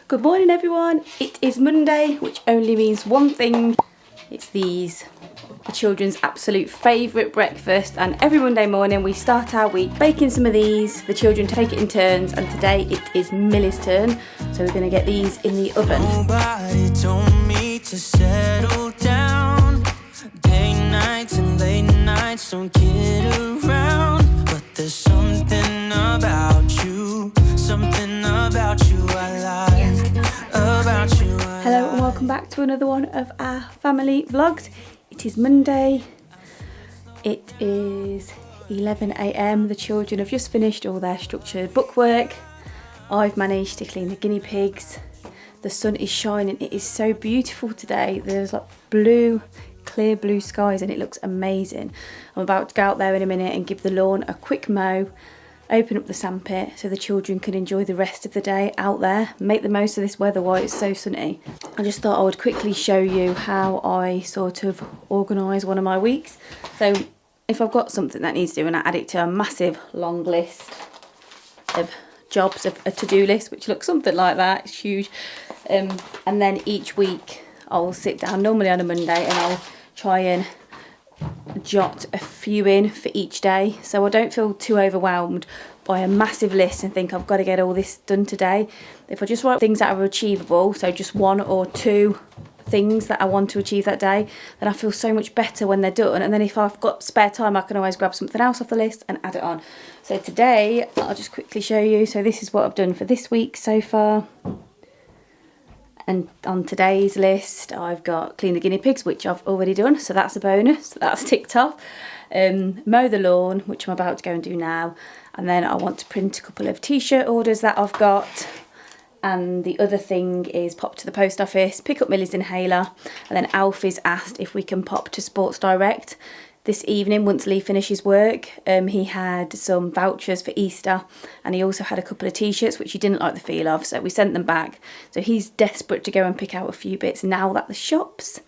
Good morning everyone, it is Monday, which only means one thing. It's these, the children's absolute favourite breakfast, and every Monday morning we start our week baking some of these. The children take it in turns, and today it is Millie's turn, so we're going to get these in the oven. Nobody told me to settle down. Day nights and late nights don't get around, but there's something about you I like, about you. Hello and welcome back to another one of our family vlogs. It is Monday. It is 11 AM. The children have just finished all their structured bookwork. I've managed to clean the guinea pigs. The sun is shining. It is so beautiful today. There's like clear blue skies, and it looks amazing. I'm about to go out there in a minute and give the lawn a quick mow, open up the sandpit so the children can enjoy the rest of the day out there, make the most of this weather while it's so sunny. I just thought I would quickly show you how I sort of organise one of my weeks. So if I've got something that needs doing, I add it to a massive long list of jobs, of a to-do list, which looks something like that. It's huge. And then each week I'll sit down, normally on a Monday, and I'll try and jot a few in for each day, so I don't feel too overwhelmed by a massive list and think I've got to get all this done today. If I just write things that are achievable, so just one or two things that I want to achieve that day, then I feel so much better when they're done. And then if I've got spare time, I can always grab something else off the list and add it on. So today I'll just quickly show you. So this is what I've done for this week so far. And on today's list, I've got clean the guinea pigs, which I've already done, so that's a bonus, that's ticked off. Mow the lawn, which I'm about to go and do now. And then I want to print a couple of t-shirt orders that I've got. And the other thing is pop to the post office, pick up Millie's inhaler. And then Alfie's asked if we can pop to Sports Direct this evening once Lee finishes work. He had some vouchers for Easter, and he also had a couple of t-shirts which he didn't like the feel of, so we sent them back. So he's desperate to go and pick out a few bits now that the shops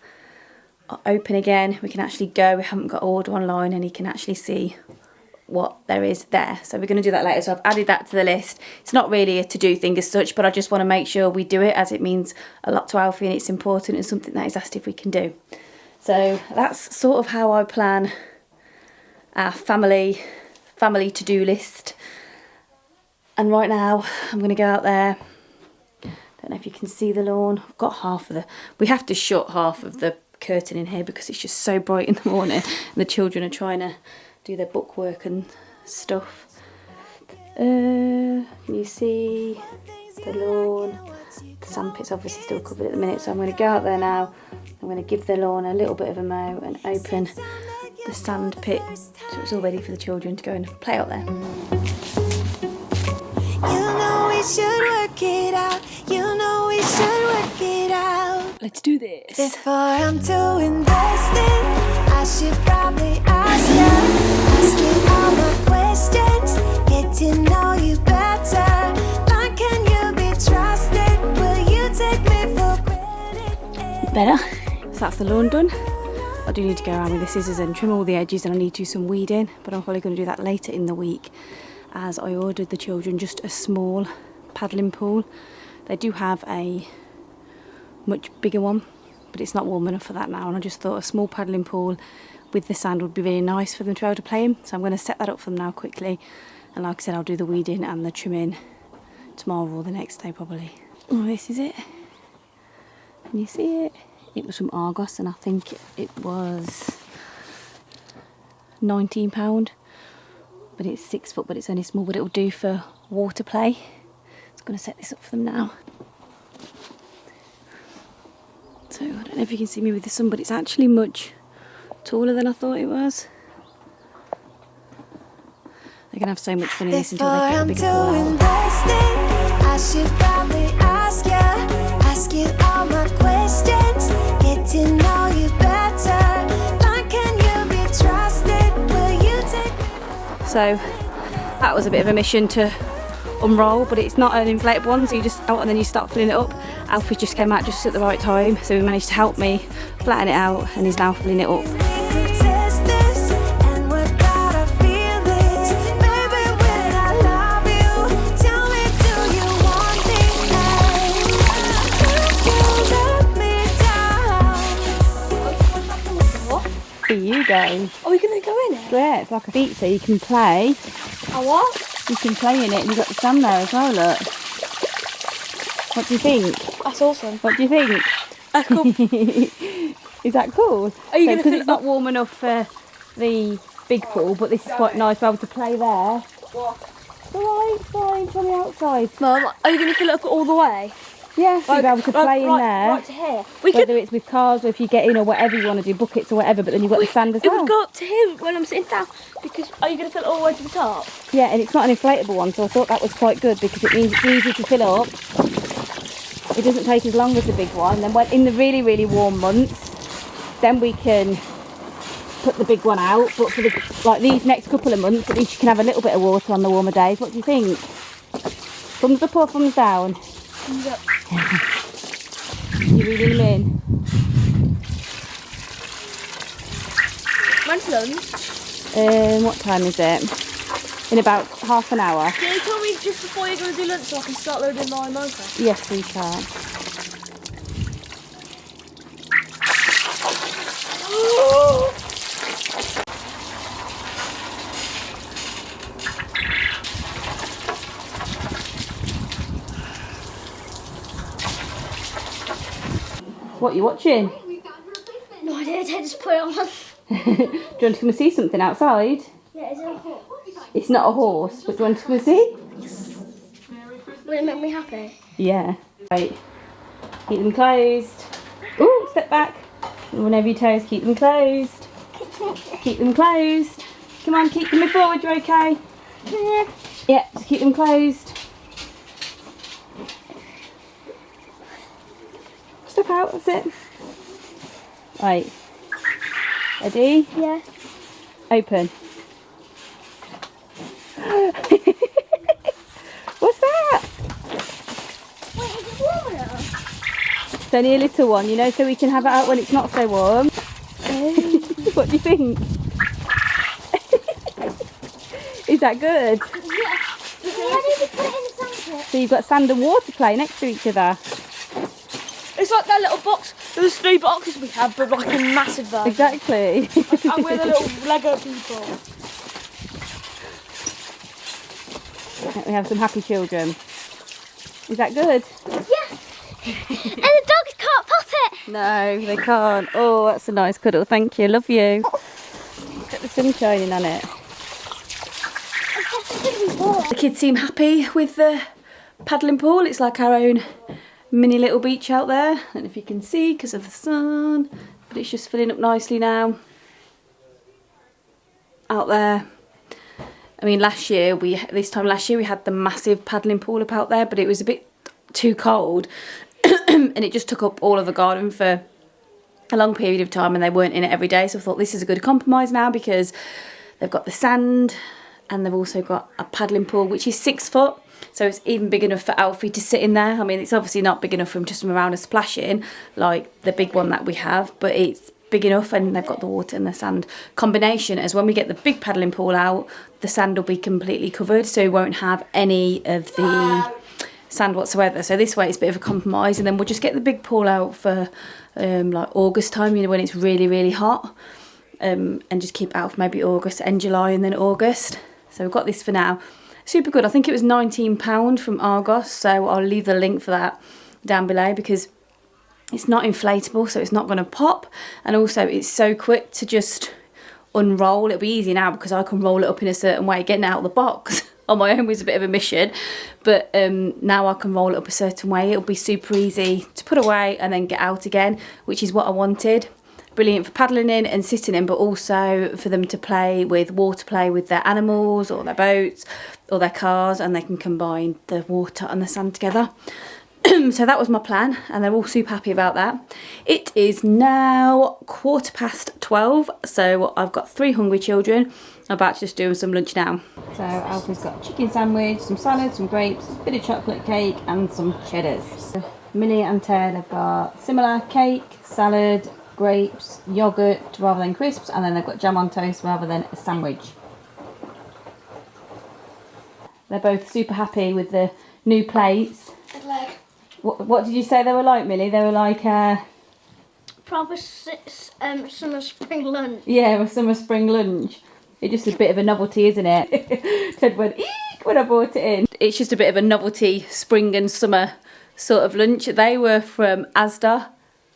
are open again. We can actually go, we haven't got to order online, and he can actually see what there is there. So we're going to do that later, so I've added that to the list. It's not really a to-do thing as such, but I just want to make sure we do it, as it means a lot to Alfie and it's important and something that he's asked if we can do. So that's sort of how I plan our family to-do list. And right now I'm going to go out there. Don't know if you can see the lawn. I've got we have to shut half of the curtain in here because it's just so bright in the morning and the children are trying to do their bookwork and stuff. Can you see the lawn? The sandpit's obviously still covered at the minute, so I'm going to go out there now. I'm going to give the lawn a little bit of a mow and open the sand pit so it's all ready for the children to go and play out there. You know we should work it out. You know we should work it out. Let's do this. Before I'm too invested, I should probably ask you all my questions, get to know you better. Like, can you be trusted? Will you take me for granted? Better. So that's the lawn done. I do need to go around with the scissors and trim all the edges, and I need to do some weeding, but I'm probably going to do that later in the week, as I ordered the children just a small paddling pool. They do have a much bigger one, but it's not warm enough for that now, and I just thought a small paddling pool with the sand would be really nice for them to be able to play in. So I'm going to set that up for them now quickly, and like I said, I'll do the weeding and the trimming tomorrow or the next day probably. Oh, this is it. Can you see it? It was from Argos, and I think it was £19, but it's 6 foot, but it's only small, but it'll do for water play. I'm going to set this up for them now. So I don't know if you can see me with the sun, but it's actually much taller than I thought it was. They're going to have so much fun in this until they get a bigger pool out. I should probably ask you all my questions, get to know you better. Like, can you be trusted? Will you take me? So that was a bit of a mission to unroll, but it's not an inflatable one, so you just out and then you start filling it up. Alfie just came out just at the right time, so he managed to help me flatten it out, and he's now filling it up. you go. Are we going to go in it? Yeah, it's like a beach, so you can play. A what? You can play in it, and you've got the sand there as well, look. What do you think? That's awesome. What do you think? That's cool. Is that cool? Are you going to because it's not warm enough for the big pool, but this is quite nice to be able to play there. What? It's alright, fine, it's on the outside. Mum, are you going to fill it up all the way? Yeah, so you'll be able to play in there. Right to here. Whether it's with cars or if you get in or whatever you want to do, buckets or whatever, but then you've got the sand as It well. would go up to here when I'm sitting down. Because are you going to fill it all the way to the top? Yeah, and it's not an inflatable one, so I thought that was quite good because it means it's easy to fill up. It doesn't take as long as the big one. Then when in the really, really warm months, then we can put the big one out. But for like these next couple of months, at least you can have a little bit of water on the warmer days. What do you think? Thumbs up or thumbs down? Thumbs up. You reeling them in? When's lunch? What time is it? In about half an hour. Can you tell me just before you're going to do lunch so I can start loading my motor? Yes, we can. What are you watching? No idea, I just put it on. Do you want to come and see something outside? Yeah, is it a horse? It's not a horse, but do you want to come and see? Will it make me happy? Yeah. Right. Keep them closed. Ooh, step back. Run over your toes, keep them closed. Keep them closed. Come on, keep them forward, you're okay? Yeah, just keep them closed. Step out, that's it. Right. Ready? Yeah. Open. What's that? Wait, is it warm enough? It's only a little one, you know, so we can have it out when it's not so warm. What do you think? Is that good? Yeah. Why did you put it in the sand pit? So you've got sand and water play next to each other. It's like that little box, those 3 boxes we have, but like a massive version. Exactly. And we're the little Lego people. We have some happy children. Is that good? Yeah. And the dogs can't pop it. No, they can't. Oh, that's a nice cuddle. Thank you. Love you. Got the sun shining on it. The kids seem happy with the paddling pool. It's like our own mini little beach out there. I don't know if you can see because of the sun, but it's just filling up nicely now out there. I mean, this time last year we had the massive paddling pool up out there, but it was a bit too cold and it just took up all of the garden for a long period of time and they weren't in it every day. So I thought this is a good compromise now because they've got the sand and they've also got a paddling pool which is 6 foot. So it's even big enough for Alfie to sit in there. I mean, it's obviously not big enough for him to swim around and splash in like the big one that we have, but it's big enough and they've got the water and the sand combination as when we get the big paddling pool out, the sand will be completely covered, so we won't have any of the sand whatsoever. So this way it's a bit of a compromise, and then we'll just get the big pool out for like August time, you know, when it's really, really hot, and just keep it out for maybe August, end July and then August. So we've got this for now. Super good. I think it was £19 from Argos, so I'll leave the link for that down below because it's not inflatable, so it's not going to pop, and also it's so quick to just unroll. It'll be easy now because I can roll it up in a certain way. Getting it out of the box on my own was a bit of a mission, but now I can roll it up a certain way. It'll be super easy to put away and then get out again, which is what I wanted. Brilliant for paddling in and sitting in, but also for them to play with water play with their animals or their boats or their cars, and they can combine the water and the sand together. So that was my plan and they're all super happy about that. It is now 12:15, so I've got 3 hungry children. I'm about to just do some lunch now. So Alfie's got a chicken sandwich, some salad, some grapes, a bit of chocolate cake and some cheddars. Minnie and Ted have got similar cake, salad, grapes, yoghurt rather than crisps, and then they've got jam on toast rather than a sandwich. They're both super happy with the new plates. What did you say they were like, Millie? They were like proper summer spring lunch. Yeah, a summer spring lunch. It's just a bit of a novelty, isn't it? Ted went, eek, when I brought it in. It's just a bit of a novelty spring and summer sort of lunch. They were from Asda,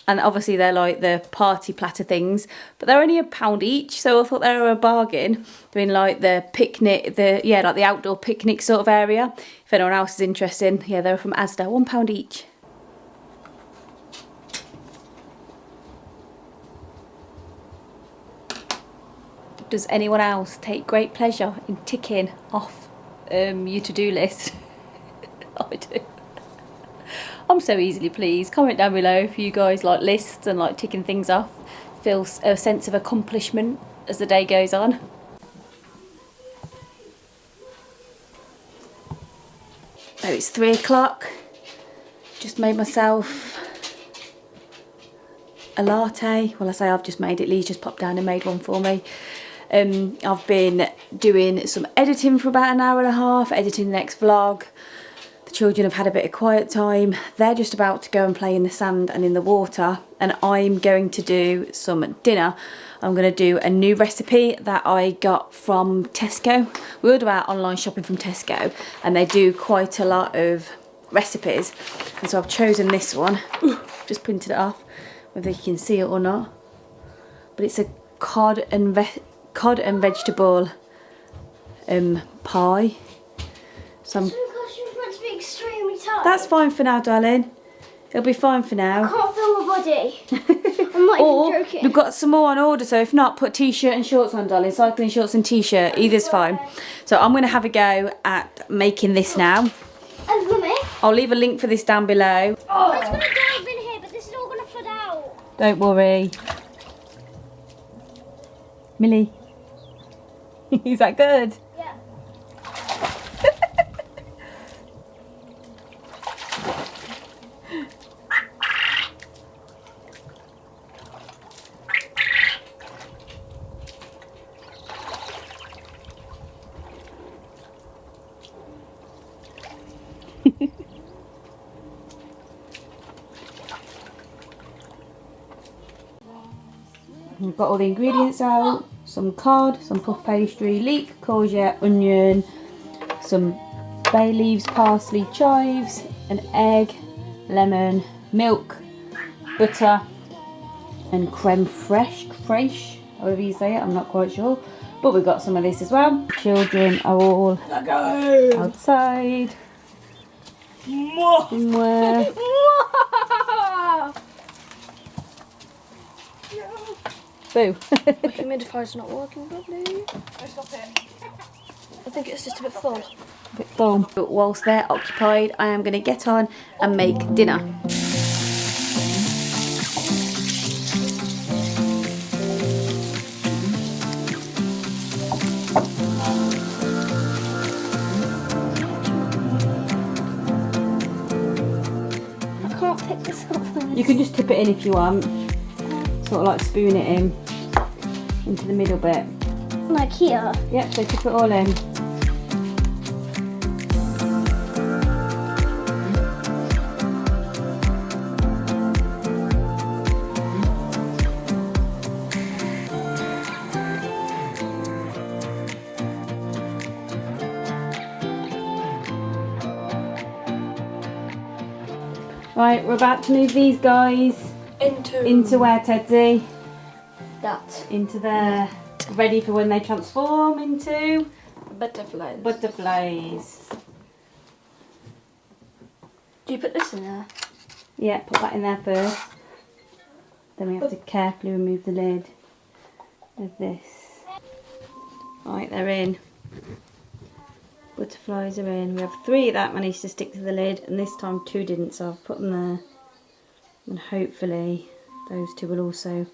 and obviously they're like the party platter things, but they're only £1 each, so I thought they were a bargain. They're in like the picnic, like the outdoor picnic sort of area. If anyone else is interested, yeah, they're from Asda, £1 each. Does anyone else take great pleasure in ticking off your to-do list? I do. I'm so easily pleased. Comment down below if you guys like lists and like ticking things off. Feel a sense of accomplishment as the day goes on. So it's 3 o'clock. Just made myself a latte. Well, I say I've just made it. Lee's just popped down and made one for me. I've been doing some editing for about an hour and a half, editing the next vlog. The children have had a bit of quiet time. They're just about to go and play in the sand and in the water, and I'm going to do some dinner. I'm going to do a new recipe that I got from Tesco. We order our online shopping from Tesco, and they do quite a lot of recipes, and so I've chosen this one. Just printed it off, whether you can see it or not, but it's a cod and vegetable pie. So Because you're meant to be extremely tired. that's fine for now, darling. It'll be fine for now. I can't feel my body. I'm not Or even joking. we've got some more on order, so if not, put t-shirt and shorts on, darling. Cycling shorts and t-shirt, either's fine. So I'm going to have a go at making this now. And Mummy. I'll leave a link for this down below. Oh. It's going to dive in here, but this is all going to flood out. Don't worry. Millie. Is that good? Yeah. We've got all the ingredients out. Some cod, some puff pastry, leek, courgette, onion, some bay leaves, parsley, chives, an egg, lemon, milk, butter, and creme fraiche, however you say it, I'm not quite sure. But we've got some of this as well. Children are all outside. Somewhere. Boo. The humidifier's not working properly. Stop it. I think it's just a bit full. A bit full. But whilst they're occupied, I am going to get on and make dinner. I can't pick this up. You can just tip it in if you want. Sort of like spoon it in into the middle bit. Like here. Yep, so tip it all in. Right, we're about to move these guys into where, Teddy? That. Into there. Ready for when they transform into Butterflies. butterflies. Do you put this in there? Yeah, put that in there first. Then we have to carefully remove the lid of this. Right, they're in. Butterflies are in. We have 3 that managed to stick to the lid, and this time 2 didn't, so I've put them there. And hopefully those 2 will also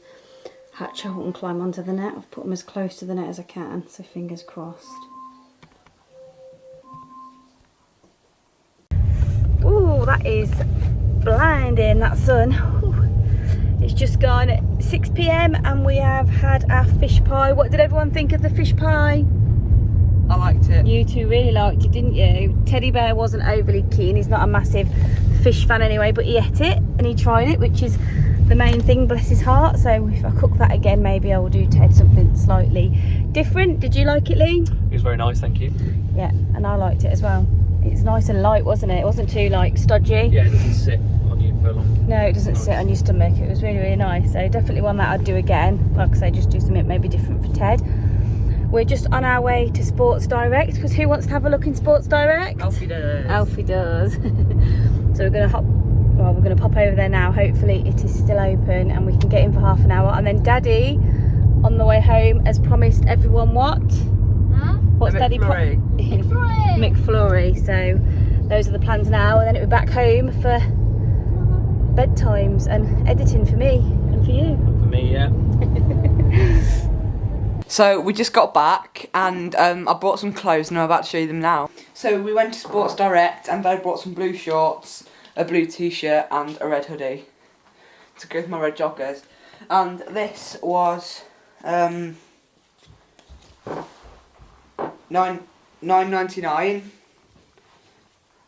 hatch out and climb onto the net. I've put them as close to the net as I can, so fingers crossed. Ooh, that is blinding, that sun. Ooh. It's just gone 6 PM and we have had our fish pie. What did everyone think of the fish pie? I liked it. You two really liked it, didn't you? Teddy Bear wasn't overly keen. He's not a massive fish fan anyway, but he ate it and he tried it, which is the main thing, bless his heart. So if I cook that again, maybe I will do Ted something slightly different. Did you like it, Lee? It was very nice, thank you. Yeah, and I liked it as well. It's nice and light, wasn't it? It wasn't too like stodgy. Yeah, it doesn't sit on you for long. No, it doesn't sit on your stomach. It was really, really nice. So definitely one that I'd do again. Like I say, just do something maybe different for Ted. We're just on our way to Sports Direct, because who wants to have a look in Sports Direct? Alfie does. Alfie does. So we're going to pop over there now. Hopefully it is still open and we can get in for half an hour. And then Daddy, on the way home, has promised everyone what? Huh? What's A Daddy McFlurry. McFlurry. So those are the plans now, and then it'll be back home for bedtimes and editing for me and for you. For me, yeah. So we just got back and I bought some clothes and I'm about to show you them now. So we went to Sports Direct and I bought some blue shorts, a blue t-shirt and a red hoodie to go with my red joggers. And this was $9.99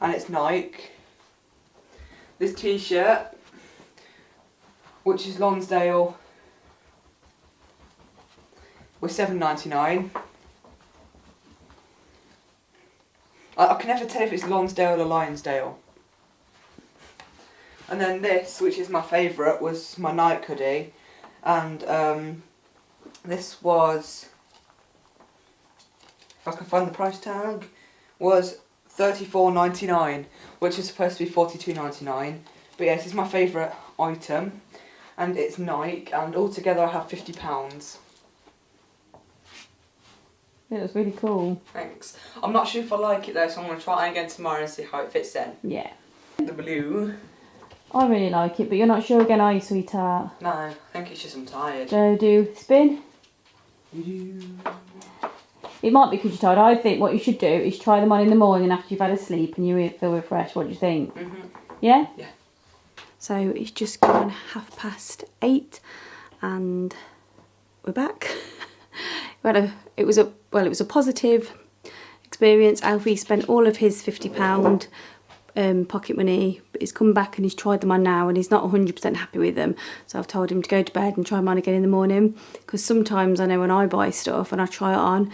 and it's Nike. This t-shirt, which is Lonsdale, was $7.99. I can never tell if it's Lonsdale or Lionsdale. And then this, which is my favourite, was my Nike hoodie, and this was, if I can find the price tag, was $34.99, which was supposed to be $42.99. But yeah, this is my favourite item, and it's Nike, and altogether I have £50. It was really cool. Thanks. I'm not sure if I like it though, so I'm going to try it again tomorrow and see how it fits in. Yeah. The blue. I really like it, but you're not sure again, are you, sweetheart? No, I think it's just I'm tired. Go do spin. It might be because you're tired. I think what you should do is try them on in the morning after you've had a sleep and you feel refreshed. What do you think? Yeah? Yeah. So it's just gone 8:30 and we're back. It was a positive experience. Alfie spent all of his £50 pocket money, but he's come back and he's tried them on now and he's not 100% happy with them. So I've told him to go to bed and try them on again in the morning, because sometimes I know when I buy stuff and I try it on,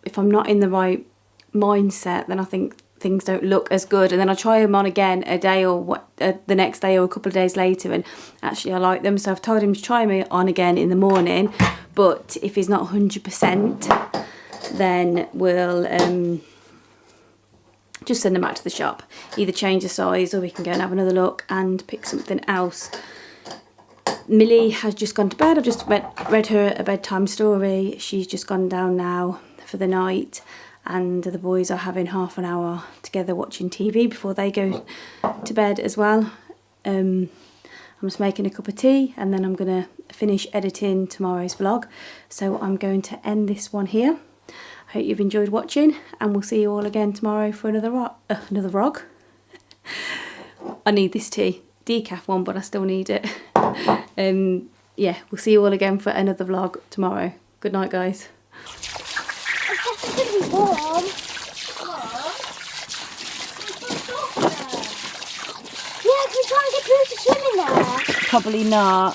if I'm not in the right mindset, then I think things don't look as good, and then I try them on again a day or the next day or a couple of days later, and actually I like them. So I've told him to try me on again in the morning, but if he's not 100%, then we'll just send them back to the shop, either change the size or we can go and have another look and pick something else. Millie has just gone to bed. I've just read her a bedtime story. She's just gone down now for the night, and the boys are having half an hour together watching TV before they go to bed as well. I'm just making a cup of tea and then I'm going to finish editing tomorrow's vlog. So I'm going to end this one here. I hope you've enjoyed watching, and we'll see you all again tomorrow for another vlog. I need this tea. Decaf one, but I still need it. Yeah, we'll see you all again for another vlog tomorrow. Good night, guys. It's going to be warm. Yeah, can we try and get Blue to swim in there? Probably not.